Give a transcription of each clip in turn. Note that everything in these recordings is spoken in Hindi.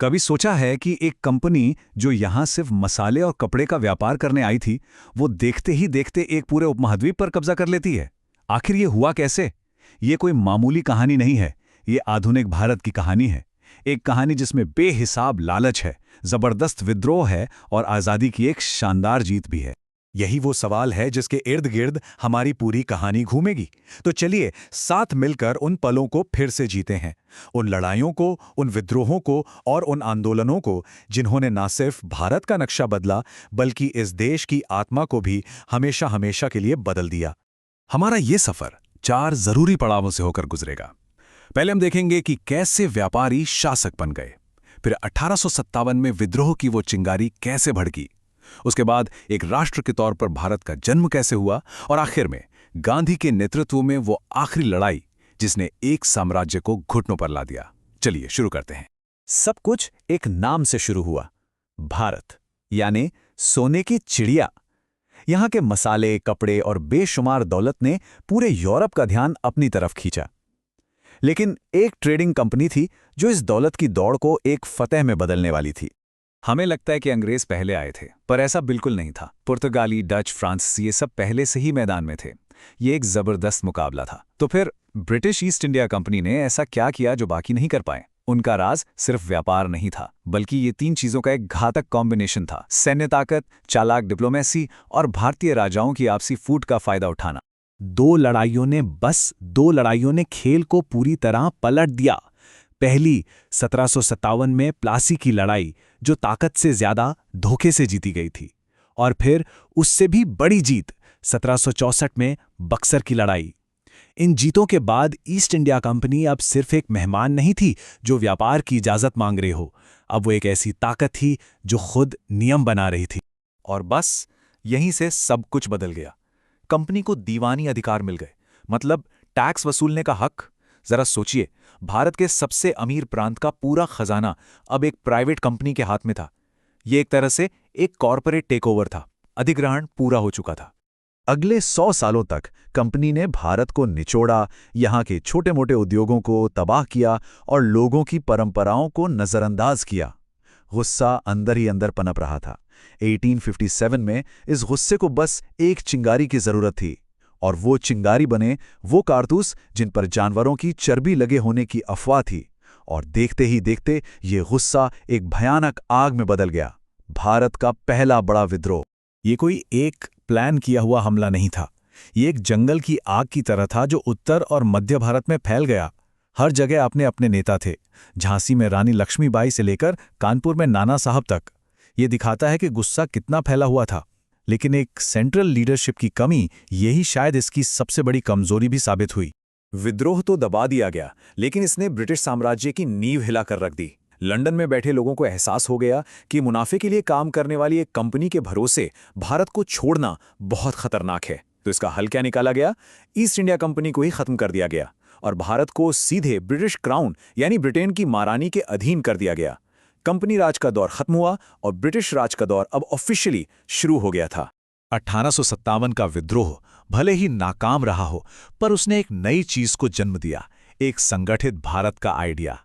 कभी सोचा है कि एक कंपनी जो यहां सिर्फ मसाले और कपड़े का व्यापार करने आई थी, वो देखते ही देखते एक पूरे उपमहाद्वीप पर कब्जा कर लेती है? आखिर ये हुआ कैसे? ये कोई मामूली कहानी नहीं है, ये आधुनिक भारत की कहानी है। एक कहानी जिसमें बेहिसाब लालच है, जबरदस्त विद्रोह है और आज़ादी की एक शानदार जीत भी है। यही वो सवाल है जिसके इर्द गिर्द हमारी पूरी कहानी घूमेगी। तो चलिए साथ मिलकर उन पलों को फिर से जीते हैं, उन लड़ाइयों को, उन विद्रोहों को और उन आंदोलनों को जिन्होंने न सिर्फ भारत का नक्शा बदला बल्कि इस देश की आत्मा को भी हमेशा हमेशा के लिए बदल दिया। हमारा ये सफर 4 जरूरी पड़ावों से होकर गुजरेगा। पहले हम देखेंगे कि कैसे व्यापारी शासक बन गए, फिर 1857 में विद्रोह की वो चिंगारी कैसे भड़की, उसके बाद एक राष्ट्र के तौर पर भारत का जन्म कैसे हुआ, और आखिर में गांधी के नेतृत्व में वो आखिरी लड़ाई जिसने एक साम्राज्य को घुटनों पर ला दिया। चलिए शुरू करते हैं। सब कुछ एक नाम से शुरू हुआ, भारत, यानी सोने की चिड़िया। यहाँ के मसाले, कपड़े और बेशुमार दौलत ने पूरे यूरोप का ध्यान अपनी तरफ खींचा। लेकिन एक ट्रेडिंग कंपनी थी जो इस दौलत की दौड़ को एक फतह में बदलने वाली थी। हमें लगता है कि अंग्रेज पहले आए थे, पर ऐसा बिल्कुल नहीं था। पुर्तगाली, डच, फ्रांसीसी ये सब पहले से ही मैदान में थे। ये एक जबरदस्त मुकाबला था। तो फिर ब्रिटिश ईस्ट इंडिया कंपनी ने ऐसा क्या किया जो बाकी नहीं कर पाए? उनका राज सिर्फ व्यापार नहीं था, बल्कि ये 3 चीजों का एक घातक कॉम्बिनेशन था: सैन्य ताकत, चालाक डिप्लोमेसी और भारतीय राजाओं की आपसी फूट का फायदा उठाना। दो लड़ाइयों ने खेल को पूरी तरह पलट दिया। पहली 1757 में प्लासी की लड़ाई, जो ताकत से ज्यादा धोखे से जीती गई थी, और फिर उससे भी बड़ी जीत 1764 में बक्सर की लड़ाई। इन जीतों के बाद ईस्ट इंडिया कंपनी अब सिर्फ एक मेहमान नहीं थी जो व्यापार की इजाजत मांग रही हो, अब वो एक ऐसी ताकत थी जो खुद नियम बना रही थी। और बस यहीं से सब कुछ बदल गया। कंपनी को दीवानी अधिकार मिल गए, मतलब टैक्स वसूलने का हक। जरा सोचिए, भारत के सबसे अमीर प्रांत का पूरा खजाना अब एक प्राइवेट कंपनी के हाथ में था। यह एक तरह से एक कॉरपोरेट टेकओवर था। अधिग्रहण पूरा हो चुका था। अगले 100 सालों तक कंपनी ने भारत को निचोड़ा, यहाँ के छोटे मोटे उद्योगों को तबाह किया और लोगों की परंपराओं को नजरअंदाज किया। गुस्सा अंदर ही अंदर पनप रहा था। 1857 में इस गुस्से को बस एक चिंगारी की जरूरत थी, और वो चिंगारी बने वो कारतूस जिन पर जानवरों की चर्बी लगे होने की अफवाह थी। और देखते ही देखते ये गुस्सा एक भयानक आग में बदल गया। भारत का पहला बड़ा विद्रोह। ये कोई एक प्लान किया हुआ हमला नहीं था। ये एक जंगल की आग की तरह था जो उत्तर और मध्य भारत में फैल गया। हर जगह अपने अपने नेता थे, झांसी में रानी लक्ष्मीबाई से लेकर कानपुर में नाना साहब तक। ये दिखाता है कि गुस्सा कितना फैला हुआ था। लेकिन एक सेंट्रल लीडरशिप की कमी, यही शायद इसकी सबसे बड़ी कमजोरी भी साबित हुई। विद्रोह तो दबा दिया गया, लेकिन इसने ब्रिटिश साम्राज्य की नींव हिलाकर रख दी। लंदन में बैठे लोगों को एहसास हो गया कि मुनाफे के लिए काम करने वाली एक कंपनी के भरोसे भारत को छोड़ना बहुत खतरनाक है। तो इसका हल क्या निकाला गया? ईस्ट इंडिया कंपनी को ही खत्म कर दिया गया और भारत को सीधे ब्रिटिश क्राउन यानी ब्रिटेन की महारानी के अधीन कर दिया गया। कंपनी राज का दौर खत्म हुआ और ब्रिटिश राज का दौर अब ऑफिशियली शुरू हो गया था। 1857 का विद्रोह भले ही नाकाम रहा हो, पर उसने एक नई चीज को जन्म दिया, एक संगठित भारत का आइडिया।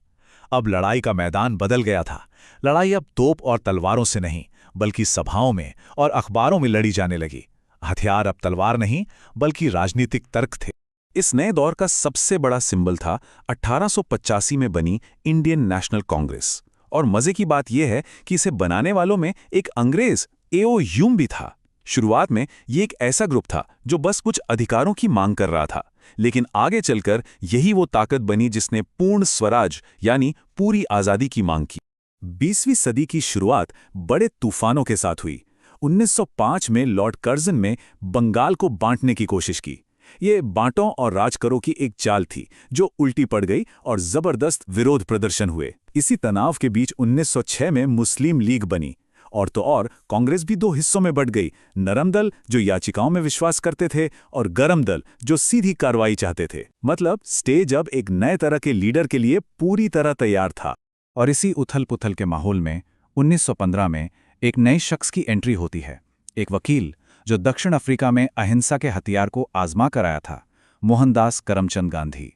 अब लड़ाई का मैदान बदल गया था। लड़ाई अब तोप और तलवारों से नहीं, बल्कि सभाओं में और अखबारों में लड़ी जाने लगी। हथियार अब तलवार नहीं, बल्कि राजनीतिक तर्क थे। इस नए दौर का सबसे बड़ा सिंबल था 1885 में बनी इंडियन नेशनल कांग्रेस। और मजे की बात यह है कि इसे बनाने वालों में एक अंग्रेज ए.ओ. ह्यूम भी था। शुरुआत में ये एक ऐसा ग्रुप था जो बस कुछ अधिकारों की मांग कर रहा था, लेकिन आगे चलकर यही वो ताकत बनी जिसने पूर्ण स्वराज यानी पूरी आजादी की मांग की। 20वीं सदी की शुरुआत बड़े तूफानों के साथ हुई। 1905 में लॉर्ड कर्जन में बंगाल को बांटने की कोशिश की। ये बांटों और राज करो की एक चाल थी जो उल्टी पड़ गई और जबरदस्त विरोध प्रदर्शन हुए। इसी तनाव के बीच 1906 में मुस्लिम लीग बनी, और तो और कांग्रेस भी 2 हिस्सों में बंट गई। नरम दल जो याचिकाओं में विश्वास करते थे और गरम दल जो सीधी कार्रवाई चाहते थे। मतलब स्टेज अब एक नए तरह के लीडर के लिए पूरी तरह तैयार था। और इसी उथल पुथल के माहौल में 1915 में एक नए शख्स की एंट्री होती है। एक वकील जो दक्षिण अफ्रीका में अहिंसा के हथियार को आजमा कर आया था, मोहनदास करमचंद गांधी।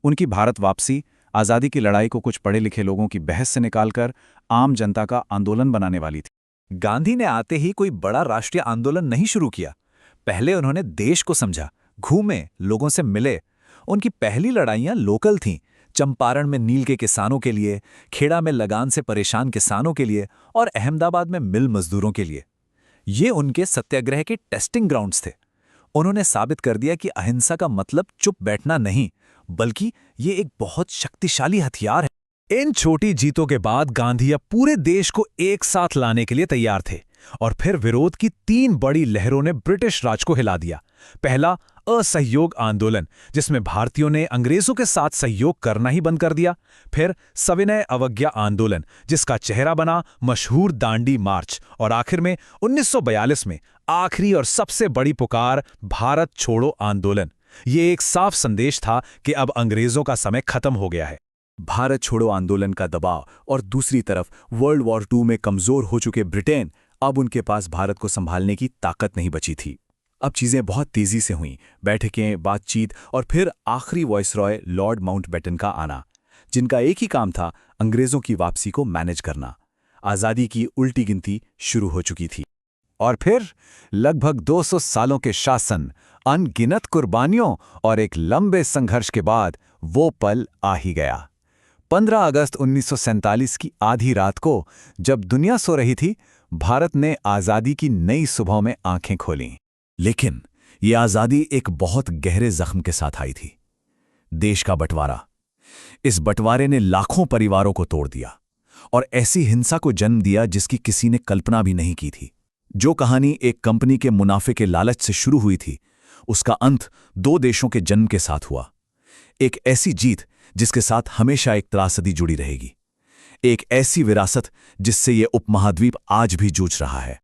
उनकी भारत वापसी आज़ादी की लड़ाई को कुछ पढ़े लिखे लोगों की बहस से निकालकर आम जनता का आंदोलन बनाने वाली थी। गांधी ने आते ही कोई बड़ा राष्ट्रीय आंदोलन नहीं शुरू किया। पहले उन्होंने देश को समझा, घूमे, लोगों से मिले। उनकी पहली लड़ाइयां लोकल थीं, चंपारण में नील के किसानों के लिए, खेड़ा में लगान से परेशान किसानों के लिए और अहमदाबाद में मिल मजदूरों के लिए। ये उनके सत्याग्रह के टेस्टिंग ग्राउंड्स थे। उन्होंने साबित कर दिया कि अहिंसा का मतलब चुप बैठना नहीं, बल्कि ये एक बहुत शक्तिशाली हथियार है। इन छोटी जीतों के बाद गांधी अब पूरे देश को एक साथ लाने के लिए तैयार थे और फिर विरोध की 3 बड़ी लहरों ने ब्रिटिश राज को हिला दिया। पहला, असहयोग आंदोलन, जिसमें भारतीयों ने अंग्रेजों के साथ सहयोग करना ही बंद कर दिया। फिर सविनय अवज्ञा आंदोलन, जिसका चेहरा बना मशहूर दांडी मार्च। और आखिर में 1942 में आखिरी और सबसे बड़ी पुकार, भारत छोड़ो आंदोलन। ये एक साफ संदेश था कि अब अंग्रेजों का समय खत्म हो गया है। भारत छोड़ो आंदोलन का दबाव और दूसरी तरफ वर्ल्ड वॉर II में कमजोर हो चुके ब्रिटेन, अब उनके पास भारत को संभालने की ताकत नहीं बची थी। अब चीजें बहुत तेजी से हुईं, बैठकें, बातचीत और फिर आखिरी वाइसरॉय लॉर्ड माउंटबेटन का आना, जिनका एक ही काम था, अंग्रेजों की वापसी को मैनेज करना। आज़ादी की उल्टी गिनती शुरू हो चुकी थी। और फिर लगभग 200 सालों के शासन, अनगिनत कुर्बानियों और एक लंबे संघर्ष के बाद वो पल आ ही गया। 15 अगस्त 1947 की आधी रात को, जब दुनिया सो रही थी, भारत ने आज़ादी की नई सुबह में आंखें खोलीं। लेकिन ये आज़ादी एक बहुत गहरे जख्म के साथ आई थी। देश का बंटवारा। इस बंटवारे ने लाखों परिवारों को तोड़ दिया और ऐसी हिंसा को जन्म दिया जिसकी किसी ने कल्पना भी नहीं की थी। जो कहानी एक कंपनी के मुनाफे के लालच से शुरू हुई थी, उसका अंत 2 देशों के जन्म के साथ हुआ। एक ऐसी जीत जिसके साथ हमेशा एक त्रासदी जुड़ी रहेगी। एक ऐसी विरासत जिससे ये उपमहाद्वीप आज भी जूझ रहा है।